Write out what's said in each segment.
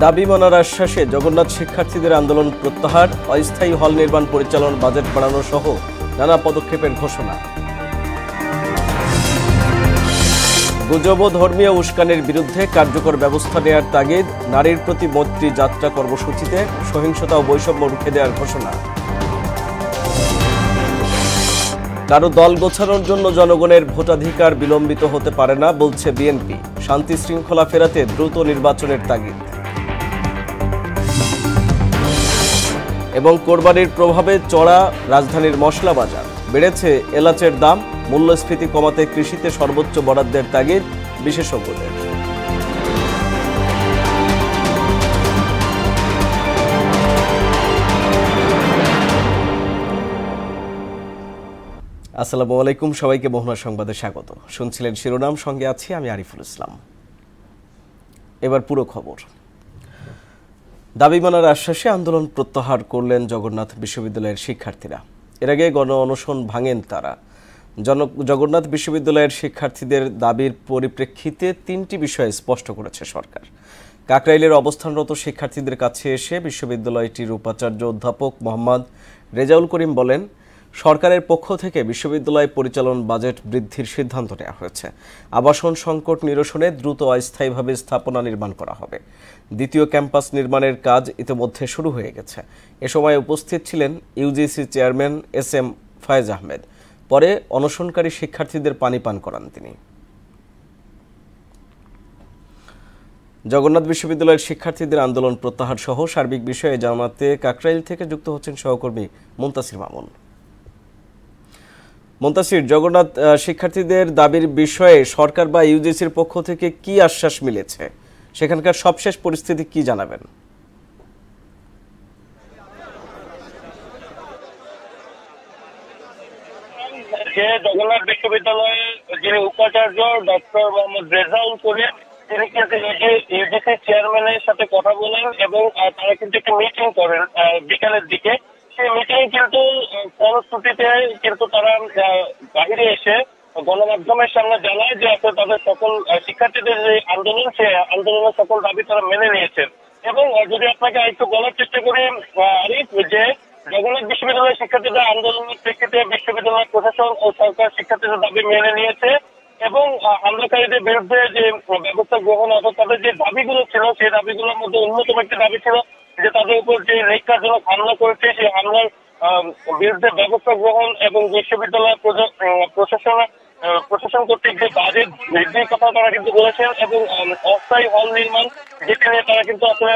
দাবি মানার আশ্বাসে জগন্নাথ শিক্ষার্থীদের আন্দোলন প্রত্যাহার, অস্থায়ী হল নির্মাণ পরিচালন, বাজেট বাড়ানো সহ নানা পদক্ষেপের ঘোষণা। গুজব ও ধর্মীয় উস্কানির বিরুদ্ধে কার্যকর ব্যবস্থা নেওয়ার তাগিদ, নারীর প্রতি মৈত্রী যাত্রা কর্মসূচিতে সহিংসতা ও বৈষম্য রুখে দেওয়ার ঘোষণা। কারো দল গোছানোর জন্য জনগণের ভোটাধিকার বিলম্বিত হতে পারে না বলছে বিএনপি, শান্তি শৃঙ্খলা ফেরাতে দ্রুত নির্বাচনের তাগিদ। এবং কোরবানির প্রভাবে চড়া রাজধানীর মশলা বাজার, বেড়েছে এলাচের দাম, মূল্যস্ফীতি কমাতে কৃষিতে সর্বোচ্চ বরাদ্দের তাগিদ বিশেষজ্ঞদের। আসসালামু আলাইকুম, সবাইকে মোহনা সংবাদে স্বাগত। শুনছিলেন শিরোনাম, সঙ্গে আছি আমি আরিফুল ইসলাম। এবার পুরো খবর। দাবি মানার আশ্বাসে আন্দোলন প্রত্যাহার করলেন জগন্নাথ বিশ্ববিদ্যালয়ের শিক্ষার্থীরা। এর আগে গণ অনশন ভাঙেন তারা। জগন্নাথ বিশ্ববিদ্যালয়ের শিক্ষার্থীদের দাবির পরিপ্রেক্ষিতে তিনটি বিষয় স্পষ্ট করেছে সরকার। কাকরাইলের অবস্থানরত শিক্ষার্থীদের কাছে এসে বিশ্ববিদ্যালয়টির উপাচার্য অধ্যাপক মোহাম্মদ রেজাউল করিম বলেন, সরকারের পক্ষ থেকে বিশ্ববিদ্যালয় পরিচালন বাজেট বৃদ্ধির সিদ্ধান্ত নেওয়া হয়েছে। আবাসন সংকট নিরসনে দ্রুত অস্থায়ীভাবে স্থাপনা নির্মাণ করা হবে। দ্বিতীয় ক্যাম্পাস নির্মাণের কাজ ইতিমধ্যে শুরু হয়ে গেছে। এ সময় উপস্থিত ছিলেন UGC chairman S M. Faiz Ahmed. পরে অনশনকারী শিক্ষার্থীদের পানি পান করান তিনি। জগন্নাথ বিশ্ববিদ্যালয়ের শিক্ষার্থীদের আন্দোলন প্রত্যাহার সহ সার্বিক বিষয়ে জানাতে কাকরাইল থেকে যুক্ত হচ্ছেন সহকর্মী মুনতাসির মামুন। মুনতাসির, জগন্নাথ শিক্ষার্থীদের দাবির বিষয়ে সরকার বা ইউজিসির পক্ষ থেকে কি আশ্বাস মিলেছে, সেখানকার সবশেষ পরিস্থিতি কি জানাবেন? যে জগন্নাথ বিশ্ববিদ্যালয়ের যিনি উপাচার্য ডক্টর মোহাম্মদ রেজাউল করিম, তিনি কিন্তু ইউজিসি চেয়ারম্যানের সাথে কথা বলেন এবং তারা কিন্তু একটা মিটিং করেন বিকালের দিকে। সেই মিটিং কিন্তু ফলশ্রুতিতে কিন্তু তারা বাহিরে এসে গণমাধ্যমের সামনে জানায় যে আসলে তাদের সকল শিক্ষার্থীদের যে আন্দোলন, সে আন্দোলনের সকল দাবি তারা মেনে নিয়েছেন। এবং যদি আপনাকে একটু বলার চেষ্টা করি আরিফ, যে জগন্নাথ বিশ্ববিদ্যালয়ের শিক্ষার্থীদের আন্দোলনের প্রেক্ষিতে বিশ্ববিদ্যালয় প্রশাসন ও সরকার শিক্ষার্থীদের দাবি মেনে নিয়েছে এবং হামলাকারীদের বিরুদ্ধে যে ব্যবস্থা গ্রহণ, অর্থাৎ তাদের যে দাবিগুলো ছিল, সেই দাবিগুলোর মধ্যে অন্যতম একটি দাবি ছিল যে তাদের উপর যে ন্যাক্কারজনক হামলা করেছে, সেই হামলার বিরুদ্ধে ব্যবস্থা গ্রহণ এবং বিশ্ববিদ্যালয় প্রশাসন কর্তৃক যে বাজেট বৃদ্ধির কথা তারা কিন্তু বলেছেন এবং অস্থায়ী হল নির্মাণ, যেটি নিয়ে তারা কিন্তু আসলে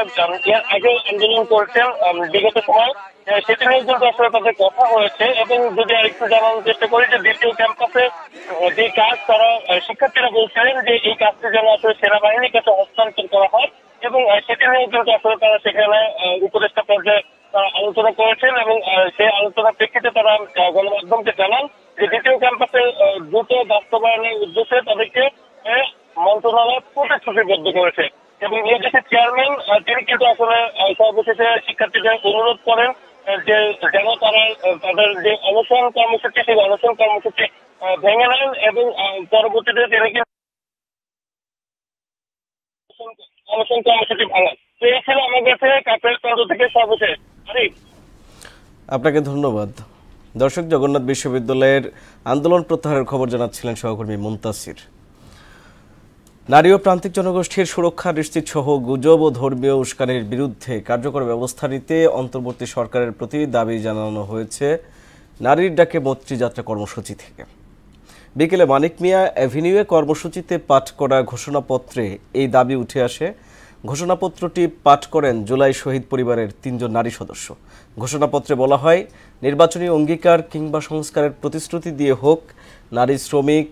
এর আগেও আন্দোলন করেছেন বিগত সময়, সেটি নিয়ে কিন্তু আসলে তাদের কথা হয়েছে। এবং যদি আরেকটু জানানোর চেষ্টা করি যে দ্বিতীয় ক্যাম্পাসে যে কাজ, তারা শিক্ষার্থীরা বলছিলেন যে এই কাজটি যেন আসলে সেনাবাহিনীর কাছে হস্তান্তর করা হয় এবং সেটি নিয়ে কিন্তু আসলে তারা সেখানে উপদেষ্টা পর্যায়ে আলোচনা করেছেন এবং সেই আলোচনার প্রেক্ষিতে তারা গণমাধ্যমকে জানান যে দ্বিতীয় ক্যাম্পাসের দ্রুত বাস্তবায়নের উদ্দেশ্যে তাদেরকে মন্ত্রণালয় প্রতিশ্রুতিবদ্ধ করেছে। এবং ইউজিসি চেয়ারম্যান তিনি কিন্তু আসলে সর্বশেষে শিক্ষার্থীদের অনুরোধ করেন যে যেন তারা তাদের যে অনশন কর্মসূচি, সেই অনশন কর্মসূচি ভেঙে নেন এবং পরবর্তীতে তিনি কিন্তু অনশন কর্মসূচি ভাঙান। তো এই ছিল আমার কাছে কাকরাইল কেন্দ্র থেকে সর্বশেষ। আপনাকে ধন্যবাদ। দর্শক, জগন্নাথ বিশ্ববিদ্যালয়ের আন্দোলন প্রত্যাহারের খবর জানাচ্ছিলেন সহকর্মী মুনতাসির। নারী ও প্রান্তিক জনগোষ্ঠীর সুরক্ষা নিশ্চিত সহ গুজব ও ধর্মীয় উস্কানির বিরুদ্ধে কার্যকর ব্যবস্থা নিতে অন্তর্বর্তী সরকারের প্রতি দাবি জানানো হয়েছে নারীর ডাকে মৈত্রী যাত্রা কর্মসূচি থেকে। বিকেলে মানিক মিয়া অ্যাভিনিউয়ে কর্মসূচিতে পাঠ করা ঘোষণাপত্রে এই দাবি উঠে আসে। ঘোষণাপত্রটি পাঠ করেন জুলাই শহীদ পরিবারের ৩ জন নারী সদস্য। ঘোষণাপত্রে বলা হয়, নির্বাচনী অঙ্গীকার কিংবা সংস্কারের প্রতিশ্রুতি দিয়ে হোক নারী, শ্রমিক,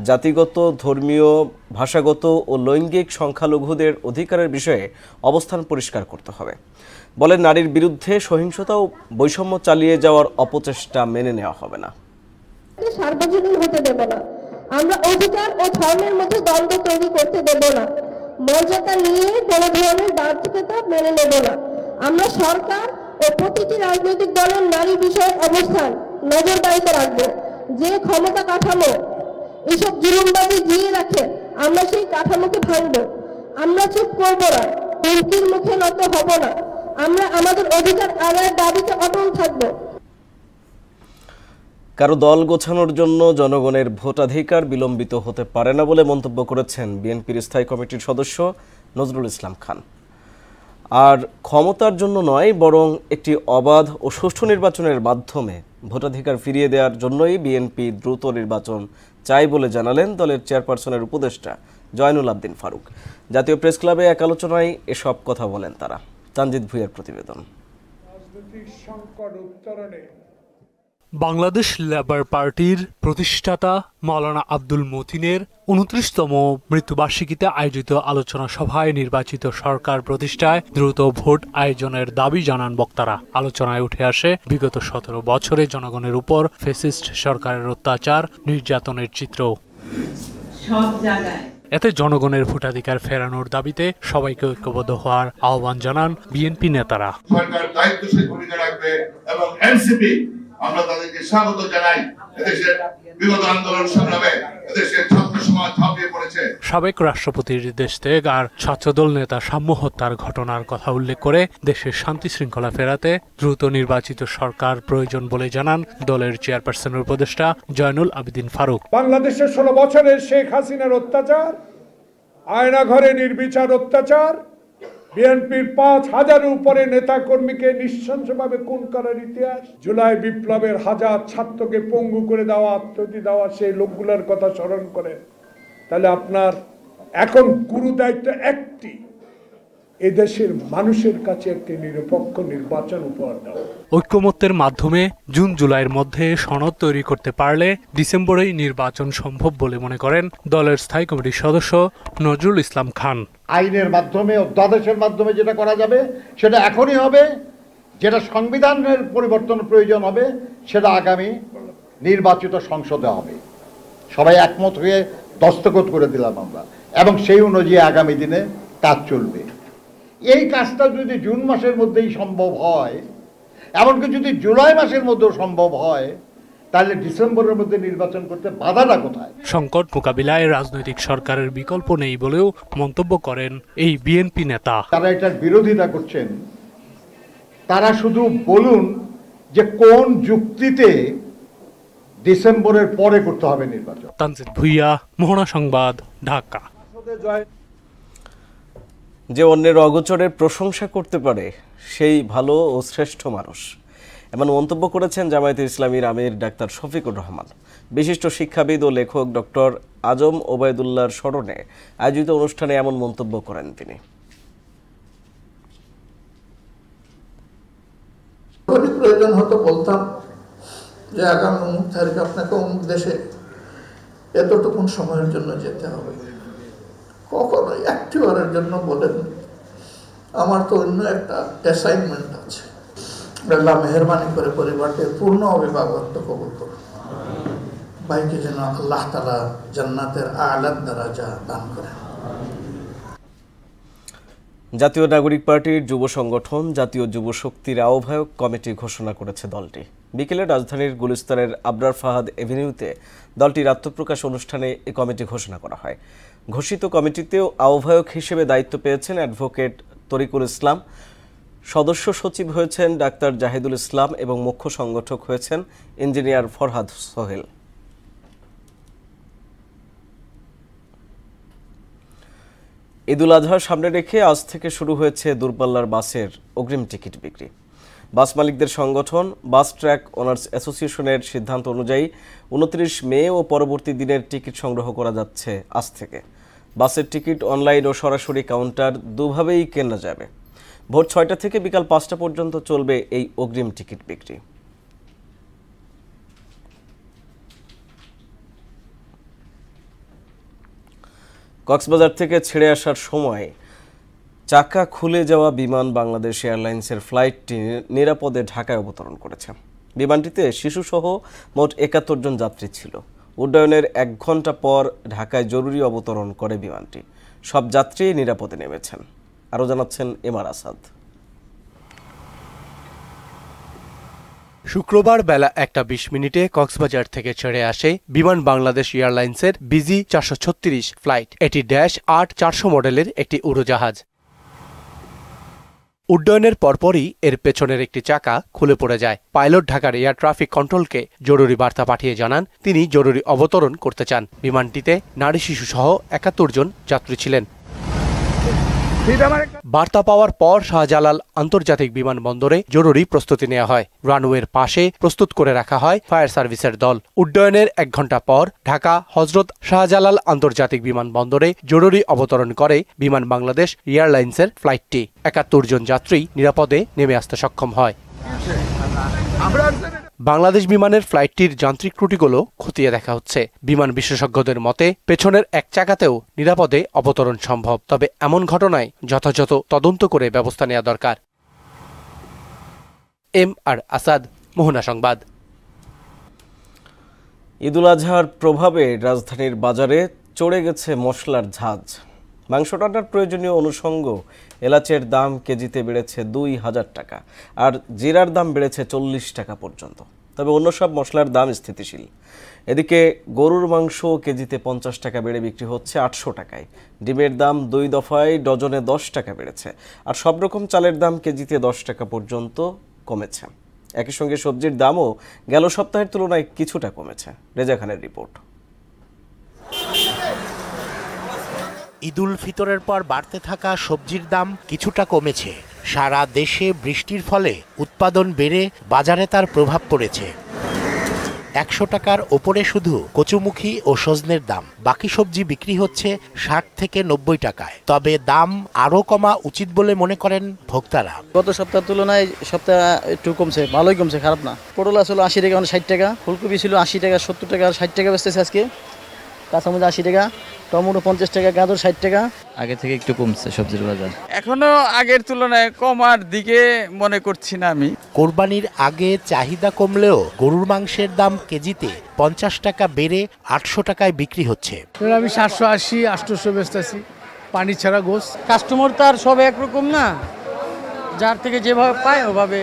জাতিগত, ধর্মীয়, ভাষাগত ও লৈঙ্গিক সংখ্যালঘুদের অধিকারের বিষয়ে অবস্থান পরিষ্কার করতে হবে। বলেন, নারীর বিরুদ্ধে সহিংসতা ও বৈষম্য চালিয়ে যাওয়ার অপচেষ্টা মেনে নেওয়া হবে না। সার্বজনীন হতে দেব না। আমরা অধিকার ও ধর্মের মধ্যে দ্বন্দ্ব তৈরি করতে দেব না। মর্যাদা নিয়ে কোনো ধরনের দার্থিকতা মেনে নেব না। আমরা সরকার ও প্রতিটি রাজনৈতিক দলের নারী বিষয়ক অবস্থান নজরদারিতে রাখবো। যে ক্ষমতা কাঠামো এসব জুলুমবাজি জিয়ে রাখে, আমরা সেই কাঠামোকে ভাঙব। আমরা চুপ করবো না। হুমকির মুখে নত হব না। আমরা আমাদের অধিকার আদায়ের দাবিতে অটল থাকব। কারো দল গোছানোর জন্য জনগণের ভোটাধিকার বিলম্বিত হতে পারে না বলে মন্তব্য করেছেন বিএনপির স্থায়ী কমিটির সদস্য নজরুল ইসলাম খান। আর ক্ষমতার জন্য নয়, বরং একটি অবাধ ও সুষ্ঠু নির্বাচনের মাধ্যমে ভোটাধিকার ফিরিয়ে দেওয়ার জন্যই বিএনপি দ্রুত নির্বাচন চাই বলে জানালেন দলের চেয়ারপারসনের উপদেষ্টা জয়নুল আবদিন ফারুক। জাতীয় প্রেস ক্লাবে এক আলোচনায় এসব কথা বলেন তারা। তানজিদ ভুঁইয়ার প্রতিবেদন। রাজনৈতিক সংকট উত্তরণে বাংলাদেশ লেবার পার্টির প্রতিষ্ঠাতা মাওলানা আব্দুল মতিনের ২৯তম মৃত্যুবার্ষিকীতে আয়োজিত আলোচনা সভায় নির্বাচিত সরকার প্রতিষ্ঠায় দ্রুত ভোট আয়োজনের দাবি জানান বক্তারা। আলোচনায় উঠে আসে বিগত ১৭ বছরে জনগণের উপর ফ্যাসিস্ট সরকারের অত্যাচার, নির্যাতনের চিত্র। এতে জনগণের ভোটাধিকার ফেরানোর দাবিতে সবাইকে ঐক্যবদ্ধ হওয়ার আহ্বান জানান বিএনপি নেতারা। সরকার দায়িত্বশীল ভূমিকা রাখবে এবং এনসিপি আমরা তাদেরকে স্বাগত জানাই। এদেশের বিগত আন্দোলন সংগ্রামে এদেশের ছাত্র সমাজ ঝাঁপিয়ে পড়েছে। সাবেক রাষ্ট্রপতির দেশ ত্যাগ আর ছাত্রদল নেতা সাম্য হত্যার ঘটনার কথা উল্লেখ করে দেশের শান্তি শৃঙ্খলা ফেরাতে দ্রুত নির্বাচিত সরকার প্রয়োজন বলে জানান দলের চেয়ারপারসনের উপদেষ্টা জয়নুল আবেদিন ফারুক। বাংলাদেশের ১৬ বছরের শেখ হাসিনার অত্যাচার, আয়নাঘরে নির্বিচার অত্যাচার, বিএনপির ৫,০০০-এর উপরে নেতা কর্মীকে নৃশংসভাবে খুন করার ইতিহাস, জুলাই বিপ্লবের হাজার ছাত্রকে পঙ্গু করে দেওয়া, আত্মহত্যা দেওয়া, সেই লোকগুলোর কথা স্মরণ করেন, তাহলে আপনার এখন গুরু দায়িত্ব একটি, এদেশের মানুষের কাছে একটি নিরপেক্ষ নির্বাচন উপহার দেওয়া। ঐক্যমত্যের মাধ্যমে জুন জুলাইয়ের মধ্যে সনদ তৈরি করতে পারলে ডিসেম্বরেই নির্বাচন সম্ভব বলে মনে করেন দলের স্থায়ী কমিটির সদস্য নজরুল ইসলাম খান। আইনের মাধ্যমে, অধ্যাদেশের মাধ্যমে যেটা করা যাবে সেটা এখনই হবে, যেটা সংবিধানের পরিবর্তন প্রয়োজন হবে সেটা আগামী নির্বাচিত সংসদে হবে। সবাই একমত হয়ে দস্তখত করে দিলাম আমরা, এবং সেই অনুযায়ী আগামী দিনে কাজ চলবে। এই কাজটা যদি জুন মাসের মধ্যেই সম্ভব হয়, এমনকি যদি জুলাই মাসের মধ্যেও সম্ভব হয়, তাহলে ডিসেম্বরের মধ্যে নির্বাচন করতে বাধাটা কোথায়? সংকট মোকাবিলায় রাজনৈতিক সরকারের বিকল্প নেই বলেও মন্তব্য করেন এই বিএনপি নেতা। তারা এটার বিরোধিতা করছেন, তারা শুধু বলুন যে কোন যুক্তিতে ডিসেম্বরের পরে করতে হবে নির্বাচন। তানজিদ ভুঁইয়া, মোহনা সংবাদ, ঢাকা। যে অন্যের অগোচরের প্রশংসা করতে পারে সেই ভালো ও শ্রেষ্ঠ মানুষ, এমন মন্তব্য করেছেন জামায়াতে ইসলামীর আমির ডাক্তার শফিকুর রহমান। বিশিষ্ট শিক্ষাবিদ ও লেখক ডক্টর আজম ওবায়দুল্লাহর স্মরণে আয়োজিত অনুষ্ঠানে এমন মন্তব্য করেন তিনি। প্রয়োজন হতো বলতাম যে আগামী অমুক তারিখে আপনাকে অমুক দেশে এতটুকুন সময়ের জন্য যেতে হবে, কখনো একটিবারের জন্য বলেন আমার তো অন্য একটা অ্যাসাইনমেন্ট আছে। আল্লাহ মেহরবানি করে পরিবারটির পূর্ণ অভিভাবকত্ব কবুল করুন। ভাইকে যেন আল্লাহ তাআলা জান্নাতের আ'লা দরজা দান করেন। জাতীয় নাগরিক পার্টির যুব সংগঠন জাতীয় যুব শক্তির আহ্বায়ক কমিটি ঘোষণা করেছে দলটি। বিকেলে রাজধানীর গুলিস্তানের আবরার ফাহাদ এভিনিউতে দলটির আত্মপ্রকাশ অনুষ্ঠানে এই কমিটি ঘোষণা করা হয়। ঘোষিত কমিটিতেও আহ্বায়ক হিসেবে দায়িত্ব পেয়েছেন অ্যাডভোকেট তরিকুল ইসলাম, সদস্য সচিব হয়েছেন ডাক্তার জাহিদুল ইসলাম এবং মুখ্য সংগঠক হয়েছেন ইঞ্জিনিয়ার ফরহাদ সোহেল। ঈদুল আজহা সামনে রেখে আজ থেকে শুরু হয়েছে দূরপাল্লার বাসের অগ্রিম টিকিট বিক্রি। বাস মালিকদের সংগঠন বাস ট্র্যাক ওনার্স অ্যাসোসিয়েশনের সিদ্ধান্ত অনুযায়ী ২৯ মে ও পরবর্তী দিনের টিকিট সংগ্রহ করা যাচ্ছে আজ থেকে। বাসের টিকিট অনলাইন ও সরাসরি কাউন্টার দুভাবেই কেনা যাবে। ভোর ৬টা থেকে বিকাল ৫টা পর্যন্ত চলবে এই অগ্রিম টিকিট বিক্রি। কক্সবাজার থেকে ছেড়ে আসার সময় চাকা খুলে যাওয়া বিমান বাংলাদেশ এয়ারলাইন্সের ফ্লাইটটি নিরাপদে ঢাকায় অবতরণ করেছে। বিমানটিতে শিশুসহ মোট ৭১ জন যাত্রী ছিল। উড্ডয়নের ১ ঘন্টা পর ঢাকায় জরুরি অবতরণ করে বিমানটি। সব যাত্রী নিরাপদে নেমেছেন। আরও জানাচ্ছেন এমআর আসাদ। শুক্রবার বেলা ১টা ২০ মিনিটে কক্সবাজার থেকে ছেড়ে আসে বিমান বাংলাদেশ এয়ারলাইন্সের BG ৪৩৬ ফ্লাইট। এটি -৮ 400 মডেলের একটি উড়োজাহাজ। উড্ডয়নের পরপরই এর পেছনের একটি চাকা খুলে পড়ে যায়। পাইলট ঢাকার এয়ার ট্রাফিক কন্ট্রোলকে জরুরি বার্তা পাঠিয়ে জানান তিনি জরুরি অবতরণ করতে চান। বিমানটিতে নারী শিশু সহ ৭১ জন যাত্রী ছিলেন। বার্তা পাওয়ার পর শাহজালাল আন্তর্জাতিক বিমানবন্দরে জরুরি প্রস্তুতি নেওয়া হয়। রানওয়ের পাশে প্রস্তুত করে রাখা হয় ফায়ার সার্ভিসের দল। উড্ডয়নের ১ ঘণ্টা পর ঢাকা হজরত শাহজালাল আন্তর্জাতিক বিমানবন্দরে জরুরি অবতরণ করে বিমান বাংলাদেশ এয়ারলাইন্সের ফ্লাইটটি। ৭১ জন যাত্রী নিরাপদে নেমে আসতে সক্ষম হয়। বাংলাদেশ বিমানের ফ্লাইটটির যান্ত্রিক ত্রুটিগুলো খতিয়ে দেখা হচ্ছে। বিমান বিশেষজ্ঞদের মতে পেছনের এক চাকাতেও নিরাপদে অবতরণ সম্ভব, তবে এমন ঘটনায় যথাযথ তদন্ত করে ব্যবস্থা নেওয়া দরকার। আর আসাদ, মোহনা সংবাদ। ঈদুল আজহার প্রভাবে রাজধানীর বাজারে চড়ে গেছে মশলার ঝাঁজ। মাংস রান্নার প্রয়োজনীয় অনুষঙ্গ এলাচের দাম কেজিতে বেড়েছে ২,০০০ টাকা, আর জিরার দাম বেড়েছে ৪০ টাকা পর্যন্ত। তবে অন্য সব মশলার দাম স্থিতিশীল। এদিকে গরুর মাংস কেজিতে ৫০ টাকা বেড়ে বিক্রি হচ্ছে ৮০০ টাকায়। ডিমের দাম ২ দফায় ডজনে ১০ টাকা বেড়েছে, আর সব রকম চালের দাম কেজিতে ১০ টাকা পর্যন্ত কমেছে। একই সঙ্গে সবজির দামও গেল সপ্তাহের তুলনায় কিছুটা কমেছে। রেজা খানের রিপোর্ট। ঈদুল ফিতরের পর বাড়তে থাকা সবজির দাম কিছুটা কমেছে। সারা দেশে বৃষ্টির ফলে উৎপাদন বেড়ে বাজারে তার প্রভাব পড়েছে। ১০০ টাকার ওপরে শুধু কচুমুখী ও সজনের দাম, বাকি সবজি বিক্রি হচ্ছে ৬০ থেকে ৯০ টাকায়। তবে দাম আরও কমা উচিত বলে মনে করেন ভোক্তারা। গত সপ্তাহের তুলনায় সপ্তাহ একটু কমছে, ভালোই কমছে, খারাপ না। পটল আসলে ৮০ টাকা, ৬০ টাকা। ফুলকপি ছিল ৮০ টাকা, ৭০ টাকা, ৬০ টাকা বেচতেছে আজকে। কাঁচামরিচ ৮০ টাকা, টমেটো ৫০ টাকা, গাজর ৬০ টাকা। আগে থেকে একটু কমছে সবজির বাজার। এখনো আগের তুলনায় কমার দিকে মনে করছি না আমি। কোরবানির আগে চাহিদা কমলেও গরুর মাংসের দাম কেজিতে ৫০ টাকা বেড়ে ৮০০ টাকায় বিক্রি হচ্ছে। আমি ৭৮০, ৮০০ বেচতেছি, পানি ছাড়া গোস। কাস্টমার তার সব একরকম না, যার থেকে যেভাবে পায় ওভাবে।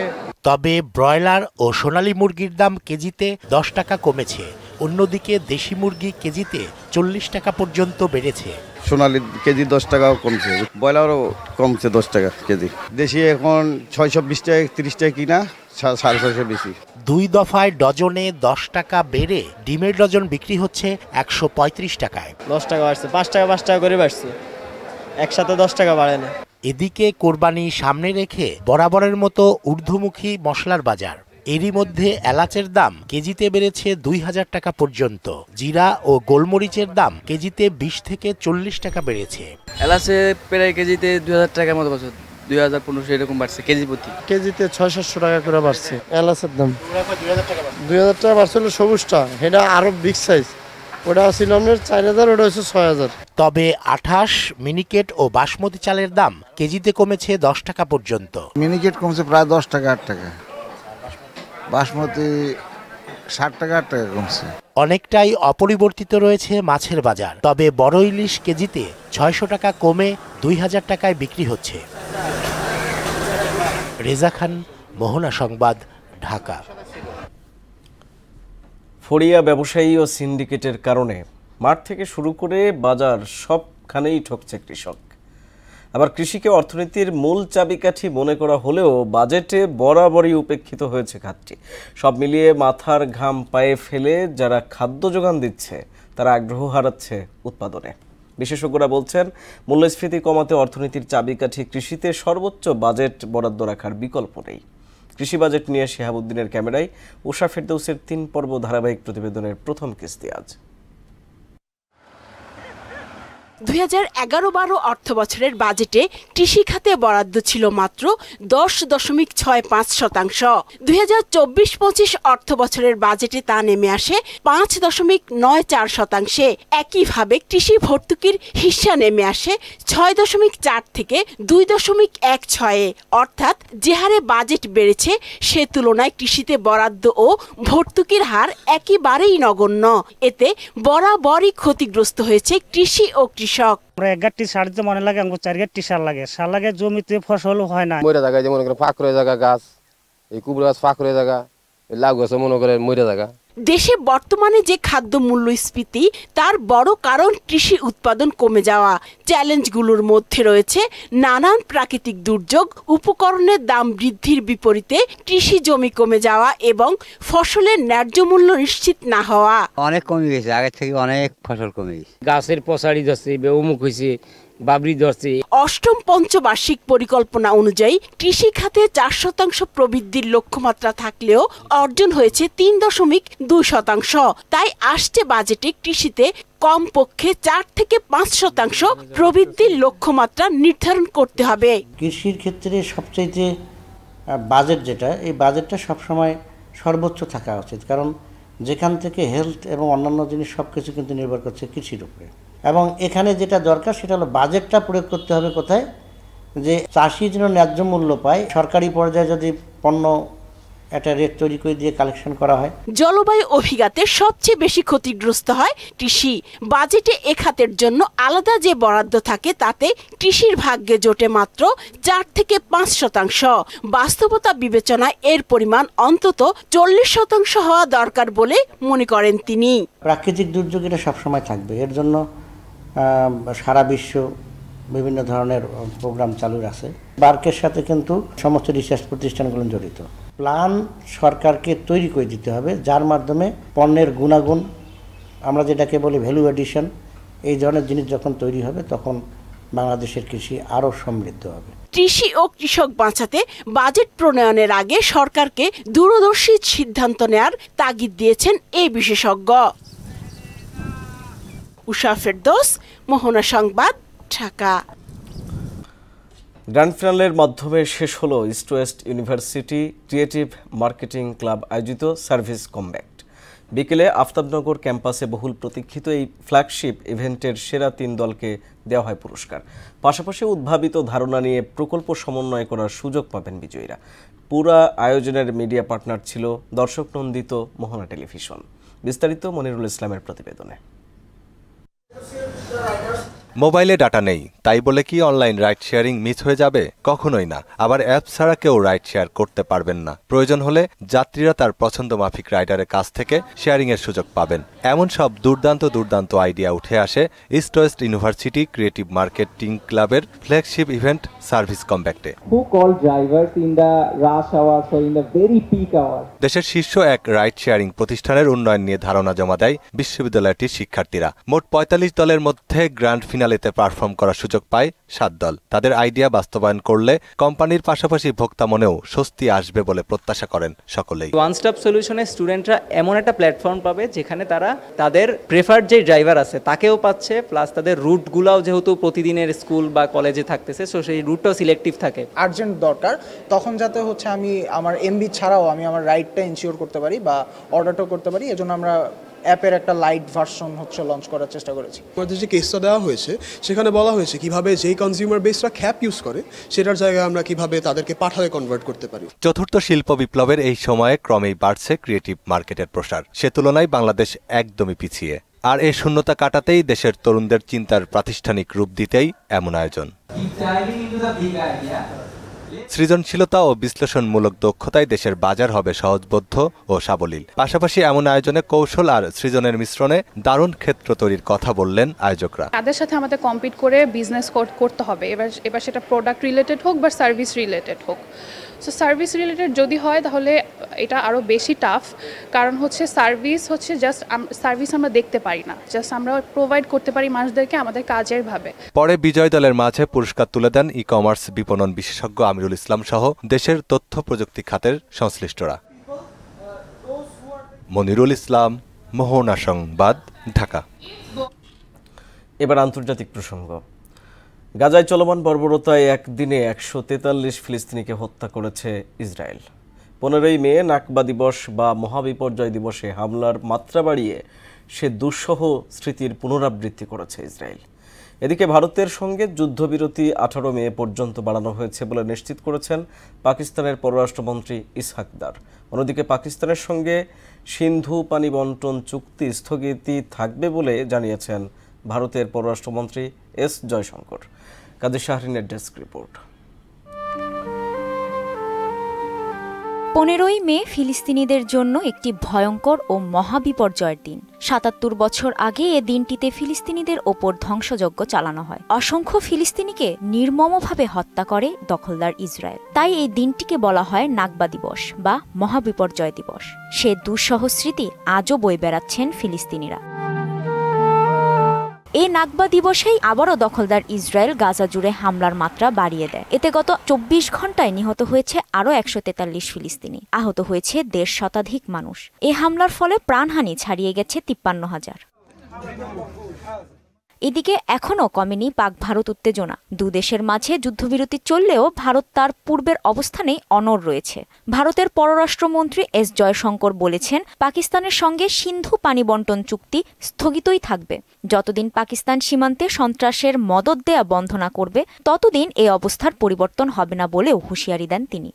তবে ব্রয়লার ও সোনালী মুরগির দাম কেজিতে ১০ টাকা কমেছে। অন্যদিকে দেশি মুরগি কেজিতে ৪০ টাকা পর্যন্ত বেড়েছে। সোনালী কেজি ১০ টাকাও কমছে, ব্রয়লারও কমছে ১০ টাকা কেজি। দেশি এখন ৬২০ টাকা, ৩০ টাকা কিনা, ৬৫০ বেশি। ২ দফায় ডজনে ১০ টাকা বেড়ে ডিমের ডজন বিক্রি হচ্ছে ১৩৫ টাকায়। ১০ টাকা বাড়ছে, ৫ টাকা ৫ টাকা করে বাড়ছে, একসাথে ১০ টাকা বাড়ে না। এদিকে কোরবানি সামনে রেখে বরাবরের মতো ঊর্ধ্বমুখী মশলার বাজার। এরই মধ্যে এলাচের দাম কেজিতে বেড়েছে ২,০০০ টাকা পর্যন্ত। জিরা ও গোলমরিচের দাম কেজিতে ২০ থেকে ৪০ টাকা বেড়েছে। এলাচে প্রায় কেজিতে ২,০০০ টাকার মতো বাড়ছে, ২,০১৫ এরকম বাড়ছে কেজি প্রতি। কেজিতে ৬০০-৭০০ টাকা করে বাড়ছে এলাচের দাম। ২,০০০ টাকা বাড়ছিল সবুজটা, এটা আরো বিগ সাইজ। ওটা ছিল আপনার ৪,০০০, ওটা হচ্ছে ৬,০০০। তবে আঠাশ, মিনিকেট ও বাসমতি চালের দাম কেজিতে কমেছে ১০ টাকা পর্যন্ত। মিনিকেট কমছে প্রায় ১০ টাকা, ৮ টাকা। বাসমতি ৬০ টাকা, ৮ টাকা কমছে। অনেকটাই অপরিবর্তিত রয়েছে মাছের বাজার। তবে বড় ইলিশ কেজিতে ৬০০ টাকা কমে ২,০০০ টাকায় বিক্রি হচ্ছে। রেজা খান, মোহনা সংবাদ, ঢাকা। ফড়িয়া ব্যবসায়ী ও সিন্ডিকেটের কারণে মাঠ থেকে শুরু করে বাজার সবখানেই ঠকছে কৃষক। আবার কৃষিকে অর্থনীতির মূল চাবিকাঠি মনে করা হলেও বাজেটে বরাবরই উপেক্ষিত হয়েছে খাতটি। সব মিলিয়ে মাথার ঘাম পায়ে ফেলে যারা খাদ্য যোগান দিচ্ছে তারা আগ্রহ হারাচ্ছে উৎপাদনে। বিশেষজ্ঞরা বলছেন, মূল্যস্ফীতি কমাতে অর্থনীতির চাবিকাঠি কৃষিতে সর্বোচ্চ বাজেট বরাদ্দ রাখার বিকল্প নেই। কৃষি বাজেট নিয়ে শিহাবুদ্দিনের ক্যামেরায় উষা ফেরদৌসের ৩ পর্ব ধারাবাহিক প্রতিবেদনের প্রথম কিস্তি আজ। ২০১১-১২ অর্থবছরের বাজেটে কৃষি খাতে বরাদ্দ ছিল মাত্র ১০.৬৫%। ২০২৪-২৫ অর্থবছরের বাজেটে তা নেমে আসে ৫.৯৪%। একইভাবে কৃষি ভর্তুকির হিস্যা নেমে আসে ৬.৪ থেকে ২.১৬, অর্থাৎ যে হারে বাজেট বেড়েছে সে তুলনায় কৃষিতে বরাদ্দ ও ভর্তুকির হার একেবারেই নগণ্য। এতে বরাবরই ক্ষতিগ্রস্ত হয়েছে কৃষি ও কৃষক। আমরা ১ সার দিতে মনে লাগে, আমাকে ৪ সার লাগে। সার লাগে জমিতে ফসল হয় না। মরে জায়গায় যেমন ফাঁক রয়ে জায়গা গাছ, এই কুবড়া গাছ ফাঁক রয়ে জায়গা, লাউ গাছ মনে করে মরে জায়গা। দেশে বর্তমানে যে খাদ্য মূল্যস্ফীতি তার বড় কারণ কৃষি উৎপাদন কমে যাওয়া। চ্যালেঞ্জগুলোর মধ্যে রয়েছে নানান প্রাকৃতিক দুর্যোগ, উপকরণের দাম বৃদ্ধির বিপরীতে কৃষি জমি কমে যাওয়া এবং ফসলের ন্যায্য মূল্য নিশ্চিত না হওয়া। অনেক কমে গেছে, আগের থেকে অনেক ফসল কমে গেছে। গাছের পচাড়ি ধরছে, অমুক হয়েছে, বাবরি ধরছে। অষ্টম পঞ্চবার্ষিক পরিকল্পনা অনুযায়ী কৃষি খাতে 4% প্রবৃদ্ধির লক্ষ্যমাত্রা থাকলেও অর্জন হয়েছে 3.2%। তাই আসছে বাজেটে কৃষিতে কমপক্ষে 4 থেকে 5% প্রবৃদ্ধির লক্ষ্যমাত্রা নির্ধারণ করতে হবে। কৃষির ক্ষেত্রে সবচাইতে বাজেট যেটা, এই বাজেটটা সবসময় সর্বোচ্চ থাকা উচিত, কারণ যেখান থেকে হেলথ এবং অন্যান্য জিনিস সব কিছু কিন্তু নির্ভর করছে কৃষির উপরে। এবং এখানে যেটা দরকার সেটা হলো বাজেটটা প্রয়োগ করতে হবে কোথায়, যে চাষি যেন ন্যায্য মূল্য পায়। সরকারি পর্যায়ে যদি পণ্য একটা রেট তৈরি করে দিয়ে কালেকশন করা হয়। জলবায়ু অভিঘাতে সবচেয়ে বেশি ক্ষতিগ্রস্ত হয় কৃষি। বাজেটে এ খাতের জন্য আলাদা যে বরাদ্দ থাকে তাতে কৃষির ভাগ্যে জোটে মাত্র 4 থেকে 5%। বাস্তবতা বিবেচনায় এর পরিমাণ অন্তত 40% হওয়া দরকার বলে মনে করেন তিনি। প্রাকৃতিক দুর্যোগ এটা সবসময় থাকবে, এর জন্য সারা বিশ্ব বিভিন্ন ধরনের প্রোগ্রাম চালু আছে। বার্কের সাথে কিন্তু সমস্ত রিসার্চ প্রতিষ্ঠানগুলো জড়িত। প্ল্যান সরকারকে তৈরি করে দিতে হবে, যার মাধ্যমে পণ্যের গুণাগুণ, আমরা যেটাকে বলি ভ্যালু এডিশন, এই ধরনের জিনিস যখন তৈরি হবে তখন বাংলাদেশের কৃষি আরও সমৃদ্ধ হবে। কৃষি ও কৃষক বাঁচাতে বাজেট প্রণয়নের আগে সরকারকে দূরদর্শী সিদ্ধান্ত নেয়ার তাগিদ দিয়েছেন এই বিশেষজ্ঞ। উষা ফেরদৌস, মোহনা সংবাদ, ঢাকা। গ্র্যান্ড ফিনালের মাধ্যমে শেষ হলো east West university creative marketing club আয়োজিত সার্ভিস কমব্যাক্ট। বিকেলে আফতাবনগর ক্যাম্পাসে বহুল প্রতীক্ষিত এই ফ্ল্যাগশিপ ইভেন্টের সেরা 3 দলকে দেওয়া হয় পুরস্কার। পাশাপাশি উদ্ভাবিত ধারণা নিয়ে প্রকল্প সমন্বয় করার সুযোগ পাবেন বিজয়ীরা। পুরা আয়োজনের মিডিয়া পার্টনার ছিল দর্শক নন্দিত মোহনা টেলিভিশন। বিস্তারিত মনিরুল ইসলামের প্রতিবেদনে। মোবাইলে ডাটা নেই তাই বলে কি অনলাইন রাইড শেয়ারিং মিস হয়ে যাবে? কখনোই না। আবার অ্যাপ ছাড়া কেউ রাইড শেয়ার করতে পারবেন না। প্রয়োজন হলে যাত্রীরা তার পছন্দ মাফিক রাইডারের কাছ থেকে শেয়ারিং এর সুযোগ পাবেন। এমন সব দুর্দান্ত আইডিয়া উঠে আসে east West university creative marketing ক্লাবের ফ্ল্যাগশিপ ইভেন্ট সার্ভিস কমব্যাক্টে। দেশের শীর্ষ এক রাইড শেয়ারিং প্রতিষ্ঠানের উন্নয়ন নিয়ে ধারণা জমা দেয় বিশ্ববিদ্যালয়টির শিক্ষার্থীরা। মোট 45 দলের মধ্যে গ্র্যান্ড ফিনালেতে পারফর্ম করার সুযোগ পায় 7 দল। তাদের আইডিয়া বাস্তবায়ন করলে কোম্পানির পাশাপাশি ভোক্তা মনেও স্বস্তি আসবে বলে প্রত্যাশা করেন সকলেই। ওয়ান স্টপ সলিউশনে স্টুডেন্টরা এমন একটা প্ল্যাটফর্ম পাবে যেখানে তারা তাদের প্রেফার্ড যে ড্রাইভার আছে তাকেও পাচ্ছে, প্লাস তাদের রুটগুলাও যেহেতু প্রতিদিনের স্কুল বা কলেজে থাকতেছে, সো সেই রুটটাও সিলেক্টিভ থাকে। আর্জেন্ট দরকার তখন যাতে হচ্ছে আমি আমার এমবি ছাড়াও আমি আমার রাইডটা ইনশিওর করতে পারি বা অর্ডারটাও করতে পারি, এজন্য আমরা অ্যাপের একটা লাইট ভার্সন হচ্ছে লঞ্চ করার চেষ্টা করেছি। আমাদের যে কেসটা দেওয়া হয়েছে সেখানে বলা হয়েছে কিভাবে যেই কনজিউমার বেসরা খ্যাপ ইউজ করে সেটার জায়গায় আমরা কিভাবে তাদেরকে পাঠালে কনভার্ট করতে পারি। চতুর্থ শিল্প বিপ্লবের এই সময়ে ক্রমেই বাড়ছে ক্রিয়েটিভ মার্কেটের প্রসার। সে তুলনায় বাংলাদেশ একদমই পিছিয়ে। আর এই শূন্যতা কাটাতেই দেশের তরুণদের চিন্তার প্রাতিষ্ঠানিক রূপ দিতেই এমন আয়োজন। সৃজনশীলতা ও বিশ্লেষণমূলক দক্ষতায় দেশের বাজার হবে সহজবোধ্য ও সাবলীল। পাশাপাশি এমন আয়োজনে কৌশল আর সৃজনের মিশ্রণে দারুণ ক্ষেত্র তৈরির কথা বললেন আয়োজকরা। তাদের সাথে আমাদের কম্পিট করে বিজনেস করতে হবে, এবার সেটা প্রোডাক্ট রিলেটেড হোক বা সার্ভিস রিলেটেড হোক। সো সার্ভিস রিলেটেড যদি হয় তাহলে এটা আরও বেশি টাফ, কারণ হচ্ছে সার্ভিস হচ্ছে জাস্ট সার্ভিস আমরা দেখতে পারি না, জাস্ট আমরা প্রোভাইড করতে পারি মানুষদেরকে আমাদের কাজের ভাবে। পরে বিজয় দলের মাঝে পুরস্কার তুলে দেন ই কমার্স বিপণন বিশেষজ্ঞ আমিরুল ইসলাম সহ দেশের তথ্য প্রযুক্তি খাতের সংশ্লিষ্টরা। মনিরুল ইসলাম, মোহনা সংবাদ, ঢাকা। এবার আন্তর্জাতিক প্রসঙ্গ। গাজায় চলমান বর্বরতায় একদিনে 143 ফিলিস্তিনিকে হত্যা করেছে ইসরায়েল। 15ই মে নাকবা দিবস বা মহাবিপর্যয় দিবসে হামলার মাত্রা বাড়িয়ে সে দুঃসহ স্মৃতির পুনরাবৃত্তি করেছে ইসরায়েল। এদিকে ভারতের সঙ্গে যুদ্ধবিরতি 18 মে পর্যন্ত বাড়ানো হয়েছে বলে নিশ্চিত করেছেন পাকিস্তানের পররাষ্ট্রমন্ত্রী ইসহাক দার। অন্যদিকে পাকিস্তানের সঙ্গে সিন্ধু পানি বন্টন চুক্তি স্থগিত থাকবে বলে জানিয়েছেন ভারতের পররাষ্ট্রমন্ত্রী এস জয়শঙ্কর। কাজী শাহরিনের ডেস্ক রিপোর্ট। 15ই মে ফিলিস্তিনিদের জন্য একটি ভয়ঙ্কর ও মহাবিপর্যয়ের দিন। ৭৭ বছর আগে এ দিনটিতে ফিলিস্তিনিদের ওপর ধ্বংসযজ্ঞ চালানো হয়। অসংখ্য ফিলিস্তিনিকে নির্মমভাবে হত্যা করে দখলদার ইসরায়েল। তাই এই দিনটিকে বলা হয় নাকবা দিবস বা মহাবিপর্যয় দিবস। সে দুঃসহ স্মৃতি আজও বয়ে বেড়াচ্ছেন ফিলিস্তিনিরা। এই নাকবা দিবসেই আবারও দখলদার ইসরায়েল গাজা জুড়ে হামলার মাত্রা বাড়িয়ে দেয়। এতে গত 24 ঘন্টায় নিহত হয়েছে আরও 143 ফিলিস্তিনি, আহত হয়েছে 1.5 শতাধিক মানুষ। এই হামলার ফলে প্রাণহানি ছাড়িয়ে গেছে 53,000। এদিকে এখনও কমেনি পাক ভারত উত্তেজনা। দুদেশের মাঝে যুদ্ধবিরতি চললেও ভারত তার পূর্বের অবস্থানেই অনড় রয়েছে। ভারতের পররাষ্ট্রমন্ত্রী এস জয়শঙ্কর বলেছেন, পাকিস্তানের সঙ্গে সিন্ধু পানি বন্টন চুক্তি স্থগিতই থাকবে। যতদিন পাকিস্তান সীমান্তে সন্ত্রাসের মদদ দেয়া বন্ধ না করবে, ততদিন এই অবস্থার পরিবর্তন হবে না বলেও হুঁশিয়ারি দেন তিনি।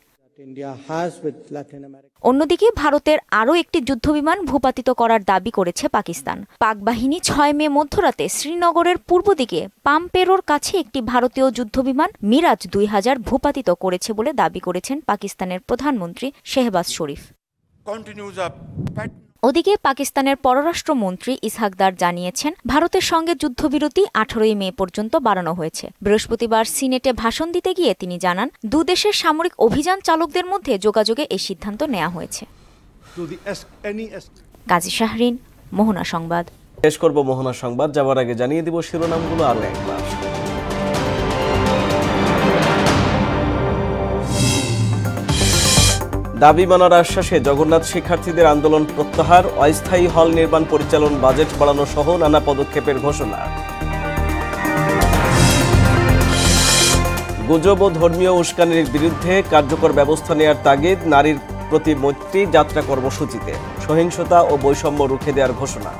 অন্যদিকে ভারতের আরও একটি যুদ্ধবিমান ভূপাতিত করার দাবি করেছে পাকিস্তান। পাক বাহিনী 6 মে মধ্যরাতে শ্রীনগরের পূর্ব দিকে পাম্পেরোর কাছে একটি ভারতীয় যুদ্ধবিমান মিরাজ 2000 ভূপাতিত করেছে বলে দাবি করেছেন পাকিস্তানের প্রধানমন্ত্রী শেহবাজ শরীফ। ওদিকে পাকিস্তানের পররাষ্ট্রমন্ত্রী ইসহাকদার জানিয়েছেন, ভারতের সঙ্গে যুদ্ধবিরতি 18ই মে পর্যন্ত বাড়ানো হয়েছে। বৃহস্পতিবার সিনেটে ভাষণ দিতে গিয়ে তিনি জানান, দুদেশের সামরিক অভিযান চালকদের মধ্যে যোগাযোগে এই সিদ্ধান্ত নেওয়া হয়েছে। গাজী শাহরিন, মোহনা সংবাদ। শেষ করব মোহনা সংবাদ, যাওয়ার আগে জানিয়ে দিব শিরোনামগুলো আরও একবার। দাবি মানার আশ্বাসে জগন্নাথ শিক্ষার্থীদের আন্দোলন প্রত্যাহার, অস্থায়ী হল নির্মাণ পরিচালন বাজেট বাড়ানো সহ নানা পদক্ষেপের ঘোষণা। গুজব ও ধর্মীয় উস্কানির বিরুদ্ধে কার্যকর ব্যবস্থা নেওয়ার তাগিদ, নারীর প্রতি মৈত্রী যাত্রা কর্মসূচিতে সহিংসতা ও বৈষম্য রুখে দেওয়ার ঘোষণা।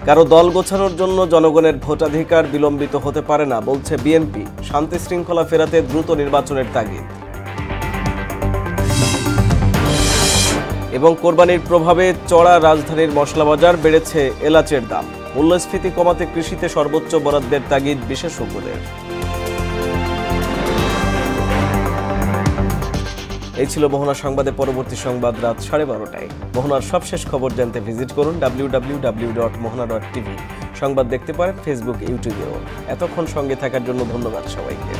কারো দল গোছানোর জন্য জনগণের ভোটাধিকার বিলম্বিত হতে পারে না বলছে বিএনপি, শান্তি শৃঙ্খলা ফেরাতে দ্রুত নির্বাচনের তাগিদ। এবং কোরবানির প্রভাবে চড়া রাজধানীর মশলাবাজার, বেড়েছে এলাচের দাম। মূল্যস্ফীতি কমাতে কৃষিতে সর্বোচ্চ বরাদ্দের তাগিদ বিশেষজ্ঞদের। এই ছিল মোহনা সংবাদে। পরবর্তী সংবাদ রাত 12:30টায়। মোহনার সবশেষ খবর জানতে ভিজিট করুন www.mohana.tv। সংবাদ দেখতে পারেন ফেসবুক, ইউটিউবেও। এতক্ষণ সঙ্গে থাকার জন্য ধন্যবাদ সবাইকে।